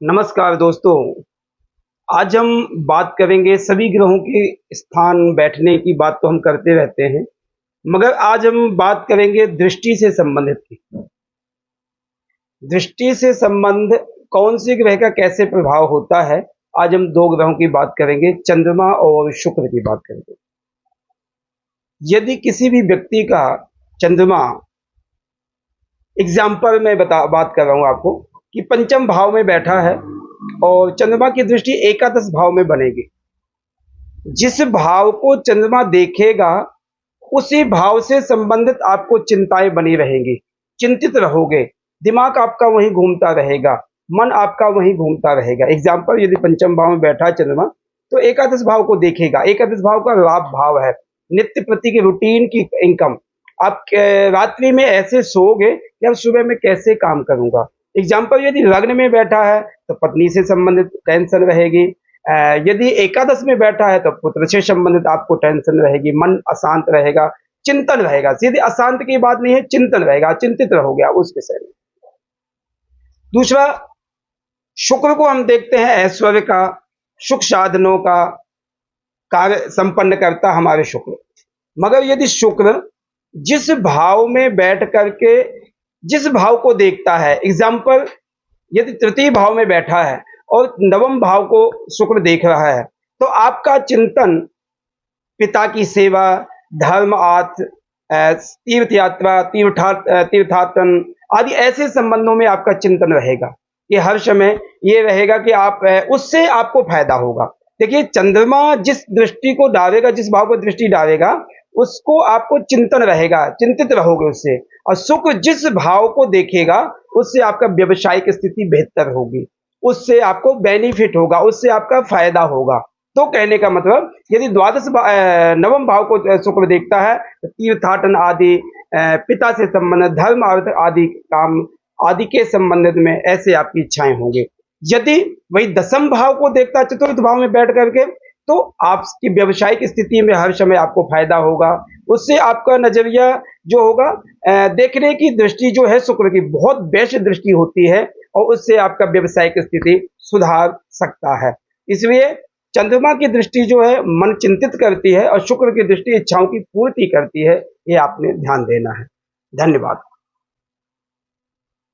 नमस्कार दोस्तों। आज हम बात करेंगे सभी ग्रहों के स्थान बैठने की बात तो हम करते रहते हैं, मगर आज हम बात करेंगे दृष्टि से संबंधित की। दृष्टि से संबंध कौन से ग्रह का कैसे प्रभाव होता है, आज हम दो ग्रहों की बात करेंगे, चंद्रमा और शुक्र की बात करेंगे। यदि किसी भी व्यक्ति का चंद्रमा, एग्जाम्पल मैं बात कर रहा हूं आपको कि पंचम भाव में बैठा है और चंद्रमा की दृष्टि एकादश भाव में बनेगी। जिस भाव को चंद्रमा देखेगा उसी भाव से संबंधित आपको चिंताएं बनी रहेंगी, चिंतित रहोगे, दिमाग आपका वहीं घूमता रहेगा, मन आपका वहीं घूमता रहेगा। एग्जाम्पल, यदि पंचम भाव में बैठा है चंद्रमा तो एकादश भाव को देखेगा। एकादश भाव का लाभ भाव है, नित्य प्रति की रूटीन की इनकम। आप रात्रि में ऐसे सोओगे कि अब सुबह में कैसे काम करूंगा। एग्जाम्पल, यदि लग्न में बैठा है तो पत्नी से संबंधित टेंशन रहेगी। यदि एकादश में बैठा है तो पुत्र से संबंधित आपको टेंशन रहेगी, मन अशांत रहेगा, चिंतन रहेगा। सीधे अशांत की बात नहीं है, चिंतन रहेगा, चिंतित रहोगे आप उस विषय में। दूसरा, शुक्र को हम देखते हैं ऐश्वर्य का, सुख साधनों का कार्य संपन्न करता हमारे शुक्र। मगर यदि शुक्र जिस भाव में बैठ करके जिस भाव को देखता है, एग्जाम्पल यदि तृतीय भाव में बैठा है और नवम भाव को शुक्र देख रहा है तो आपका चिंतन पिता की सेवा, धर्म, अर्थ, तीर्थ यात्रा, तीर्थाटन आदि ऐसे संबंधों में आपका चिंतन रहेगा। ये हर समय ये रहेगा कि आप उससे आपको फायदा होगा। देखिए, चंद्रमा जिस दृष्टि को डालेगा, जिस भाव को दृष्टि डालेगा उसको आपको चिंतन रहेगा, चिंतित रहोगे उससे। और शुक्र जिस भाव को देखेगा उससे आपका व्यवसायिक स्थिति बेहतर होगी, उससे आपको बेनिफिट होगा, उससे आपका फायदा होगा। तो कहने का मतलब, यदि नवम भाव को शुक्र देखता है तो तीर्थाटन आदि, पिता से संबंधित धर्म अर्थ आदि काम आदि के संबंधित में ऐसे आपकी इच्छाएं होंगी। यदि वही दसम भाव को देखता है चतुर्थ भाव में बैठ करके तो आपकी व्यवसायिक स्थिति में हर समय आपको फायदा होगा। उससे आपका नजरिया जो होगा, देखने की दृष्टि जो है शुक्र की बहुत बेस्ट दृष्टि होती है और उससे आपका व्यवसायिक स्थिति सुधार सकता है। इसलिए चंद्रमा की दृष्टि जो है मन चिंतित करती है और शुक्र की दृष्टि इच्छाओं की पूर्ति करती है। ये आपने ध्यान देना है। धन्यवाद।